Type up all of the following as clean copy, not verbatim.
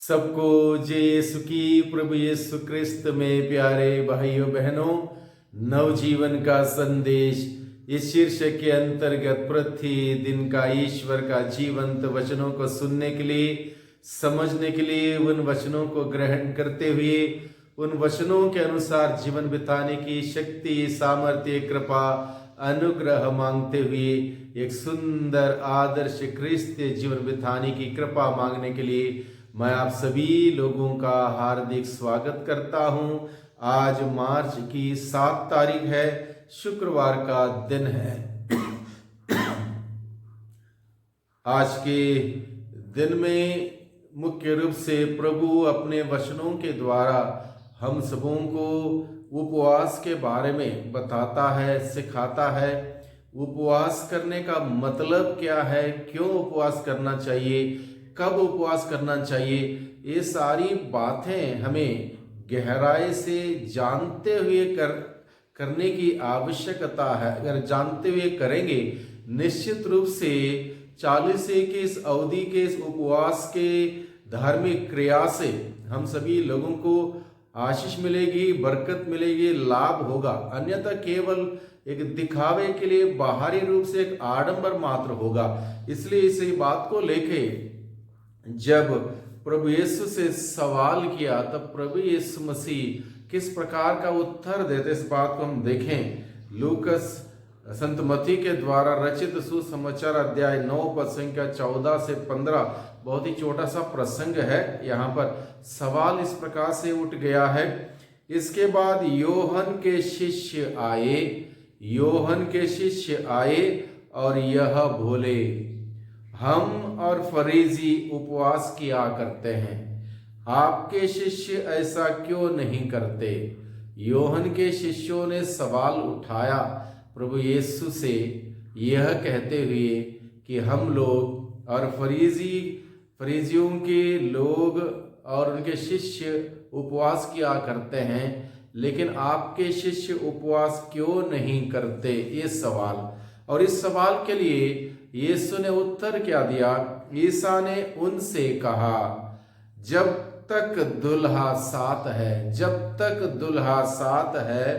सबको जय यीशु की। प्रभु यीशु क्रिस्त में प्यारे भाइयों बहनों, नवजीवन का संदेश इस शीर्षक के अंतर्गत प्रतिदिन का ईश्वर का जीवंत वचनों को सुनने के लिए, समझने के लिए, उन वचनों को ग्रहण करते हुए उन वचनों के अनुसार जीवन बिताने की शक्ति, सामर्थ्य, कृपा, अनुग्रह मांगते हुए एक सुंदर आदर्श क्रिस्तीय जीवन बिताने की कृपा मांगने के लिए मैं आप सभी लोगों का हार्दिक स्वागत करता हूं। आज मार्च की 7 तारीख है, शुक्रवार का दिन है। आज के दिन में मुख्य रूप से प्रभु अपने वचनों के द्वारा हम सबों को उपवास के बारे में बताता है, सिखाता है। उपवास करने का मतलब क्या है, क्यों उपवास करना चाहिए, कब उपवास करना चाहिए, ये सारी बातें हमें गहराई से जानते हुए करने की आवश्यकता है। अगर जानते हुए करेंगे, निश्चित रूप से 40 के इस अवधि के इस उपवास के धार्मिक क्रिया से हम सभी लोगों को आशीष मिलेगी, बरकत मिलेगी, लाभ होगा। अन्यथा केवल एक दिखावे के लिए बाहरी रूप से एक आडंबर मात्र होगा। इसलिए इसी बात को लेके जब प्रभु यीशु से सवाल किया, तब प्रभु यीशु मसीह किस प्रकार का उत्तर देते, इस बात को हम देखें। लूकस संत मत्ती के द्वारा रचित सुसमाचार अध्याय 9 पद संख्या 14 से 15 बहुत ही छोटा सा प्रसंग है। यहाँ पर सवाल इस प्रकार से उठ गया है। इसके बाद योहन के शिष्य आए और यह बोले, हम और फरीसी उपवास किया करते हैं, आपके शिष्य ऐसा क्यों नहीं करते? योहन के शिष्यों ने सवाल उठाया प्रभु यीशु से, यह कहते हुए कि हम लोग और फरीसियों के लोग और उनके शिष्य उपवास किया करते हैं, लेकिन आपके शिष्य उपवास क्यों नहीं करते? ये सवाल। और इस सवाल के लिए यीशु ने उत्तर क्या दिया? ईसा ने उनसे कहा, जब तक दुल्हा साथ है,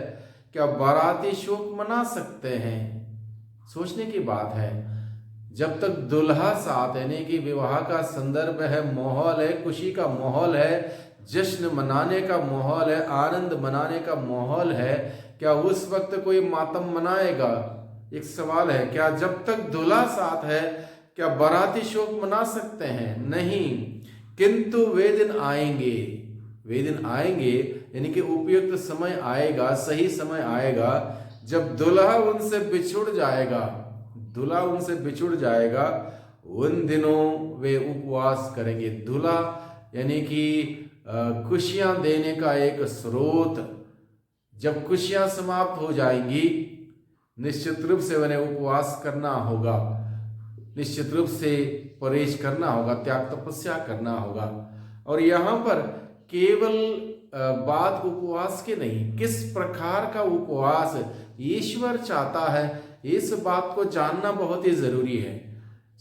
क्या बाराती शोक मना सकते हैं? सोचने की बात है। जब तक दुल्हा साथ है, यानी कि विवाह का संदर्भ है, माहौल है, खुशी का माहौल है, जश्न मनाने का माहौल है, आनंद मनाने का माहौल है, क्या उस वक्त कोई मातम मनाएगा? एक सवाल है। क्या जब तक दूल्हा साथ है, क्या बाराती शोक मना सकते हैं? नहीं, किंतु वे दिन आएंगे, यानी कि उपयुक्त समय आएगा, सही समय आएगा, जब दूल्हा उनसे बिछुड़ जाएगा। उन दिनों वे उपवास करेंगे। दूल्हा यानी कि खुशियां देने का एक स्रोत। जब खुशियां समाप्त हो जाएंगी, निश्चित रूप से उन्हें उपवास करना होगा, निश्चित रूप से परहेज करना होगा, त्याग तपस्या करना होगा। और यहाँ पर केवल बात उपवास की नहीं, किस प्रकार का उपवास ईश्वर चाहता है, इस बात को जानना बहुत ही जरूरी है।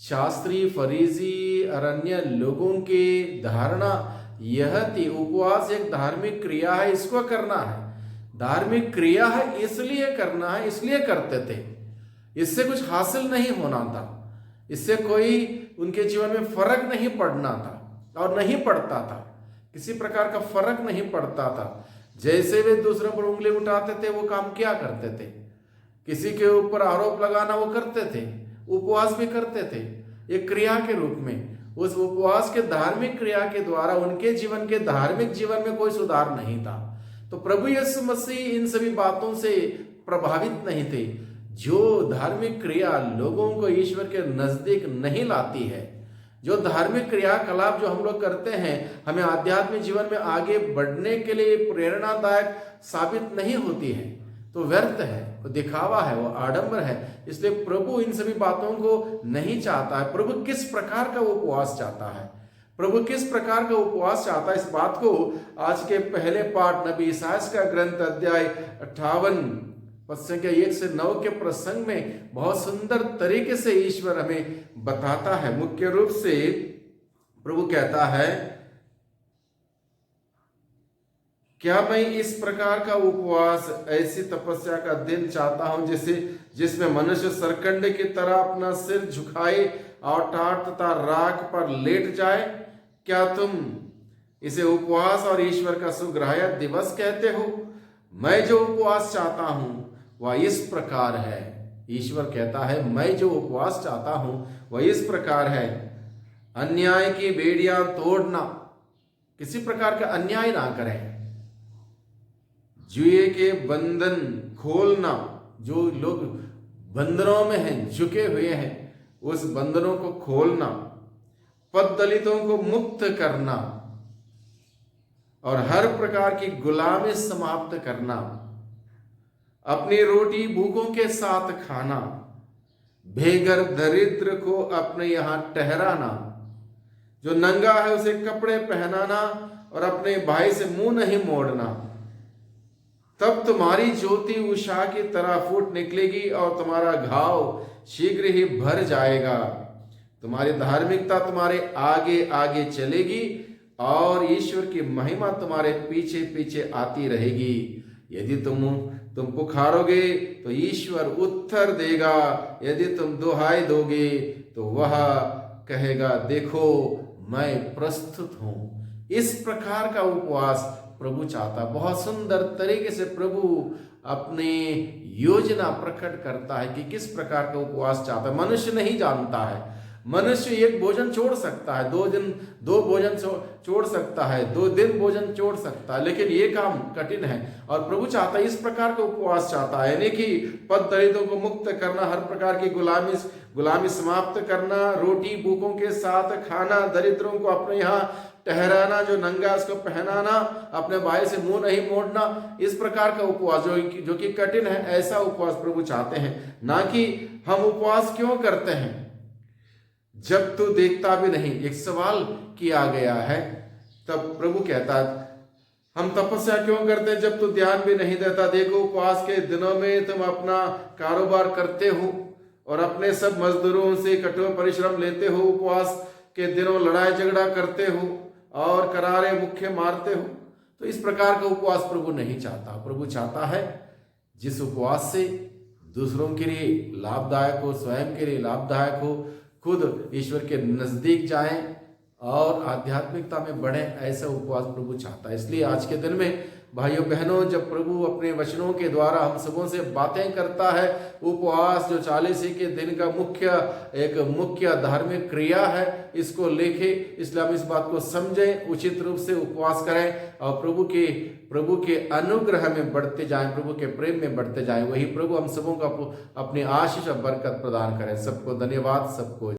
शास्त्री, फरीसी और अन्य लोगों की धारणा यह थी, उपवास एक धार्मिक क्रिया है, इसको करना है, धार्मिक क्रिया है इसलिए करना है, इसलिए करते थे। इससे कुछ हासिल नहीं होना था, इससे कोई उनके जीवन में फर्क नहीं पड़ना था और नहीं पड़ता था, किसी प्रकार का फर्क नहीं पड़ता था। जैसे वे दूसरों पर उंगली उठाते थे, वो काम क्या करते थे? किसी के ऊपर आरोप लगाना वो करते थे, उपवास भी करते थे एक क्रिया के रूप में। उस उपवास के धार्मिक क्रिया के द्वारा उनके जीवन के धार्मिक जीवन में कोई सुधार नहीं था। तो प्रभु यीशु मसीह इन सभी बातों से प्रभावित नहीं थे। जो धार्मिक क्रिया लोगों को ईश्वर के नजदीक नहीं लाती है, जो धार्मिक क्रियाकलाप जो हम लोग करते हैं, हमें आध्यात्मिक जीवन में आगे बढ़ने के लिए प्रेरणादायक साबित नहीं होती है, तो व्यर्थ है, वो दिखावा है, वो आडंबर है। इसलिए प्रभु इन सभी बातों को नहीं चाहता है। प्रभु किस प्रकार का उपवास चाहता है, प्रभु किस प्रकार का उपवास चाहता है, इस बात को आज के पहले पाठ नबी ईसायाह का ग्रंथ अध्याय 58 पद संख्या 1 से 9 के प्रसंग में बहुत सुंदर तरीके से ईश्वर हमें बताता है। मुख्य रूप से प्रभु कहता है क्या मैं इस प्रकार का उपवास, ऐसी तपस्या का दिन चाहता हूं जिसमें मनुष्य सरकंडे की तरह अपना सिर झुकाए और टाट तथा राख पर लेट जाए? क्या तुम इसे उपवास और ईश्वर का सुग्राह्य दिवस कहते हो? मैं जो उपवास चाहता हूं वह इस प्रकार है। ईश्वर कहता है, मैं जो उपवास चाहता हूं वह इस प्रकार है। अन्याय की बेड़ियां तोड़ना, किसी प्रकार का अन्याय ना करें। जुए के बंधन खोलना, जो लोग बंधनों में हैं, झुके हुए हैं, उस बंधनों को खोलना। पद दलितों को मुक्त करना और हर प्रकार की गुलामी समाप्त करना। अपनी रोटी भूखों के साथ खाना, बेघर दरिद्र को अपने यहां ठहराना, जो नंगा है उसे कपड़े पहनाना और अपने भाई से मुंह नहीं मोड़ना। तब तुम्हारी ज्योति उषा की तरह फूट निकलेगी और तुम्हारा घाव शीघ्र ही भर जाएगा। तुम्हारी धार्मिकता तुम्हारे आगे आगे चलेगी और ईश्वर की महिमा तुम्हारे पीछे पीछे आती रहेगी। यदि तुम पुकारोगे तो ईश्वर उत्तर देगा। यदि तुम दुहाई दोगे तो वह कहेगा, देखो मैं प्रस्तुत हूं। इस प्रकार का उपवास प्रभु चाहता। बहुत सुंदर तरीके से प्रभु अपने योजना प्रकट करता है कि किस प्रकार का उपवास चाहता है। मनुष्य नहीं जानता है। मनुष्य एक भोजन छोड़ सकता है, 2 दिन 2 भोजन छोड़ सकता है, 2 दिन भोजन छोड़ सकता है, लेकिन ये काम कठिन है। और प्रभु चाहता है, इस प्रकार का उपवास चाहता है, यानी कि पद दलितों को मुक्त करना, हर प्रकार की गुलामी समाप्त करना, रोटी भूखों के साथ खाना, दरिद्रों को अपने यहाँ ठहराना, जो नंगा उसको पहनाना, अपने भाई से मुंह नहीं मोड़ना। इस प्रकार का उपवास जो कि कठिन है, ऐसा उपवास प्रभु चाहते हैं। ना कि हम उपवास क्यों करते हैं जब तू देखता भी नहीं। एक सवाल किया गया है, तब प्रभु कहता है, हम तपस्या क्यों करते हैं जब तू ध्यान भी नहीं देता? देखो, उपवास के दिनों में तुम अपना कारोबार करते हो और अपने सब मजदूरों से कठोर परिश्रम लेते हो। उपवास के दिनों लड़ाई झगड़ा करते हो और करारे मुक्के मारते हो। तो इस प्रकार का उपवास प्रभु नहीं चाहता। प्रभु चाहता है जिस उपवास से दूसरों के लिए लाभदायक हो, स्वयं के लिए लाभदायक हो, खुद ईश्वर के नजदीक जाएं और आध्यात्मिकता में बढ़े, ऐसा उपवास प्रभु चाहता है। इसलिए आज के दिन में भाइयों बहनों, जब प्रभु अपने वचनों के द्वारा हम सबों से बातें करता है, उपवास जो 40 के दिन का मुख्य धार्मिक क्रिया है, इसको लेके, इसलिए हम इस बात को समझें, उचित रूप से उपवास करें और प्रभु के अनुग्रह में बढ़ते जाएं, प्रभु के प्रेम में बढ़ते जाएं। वही प्रभु हम सबों को अपनी आशीष और बरकत प्रदान करें। सबको धन्यवाद। सबको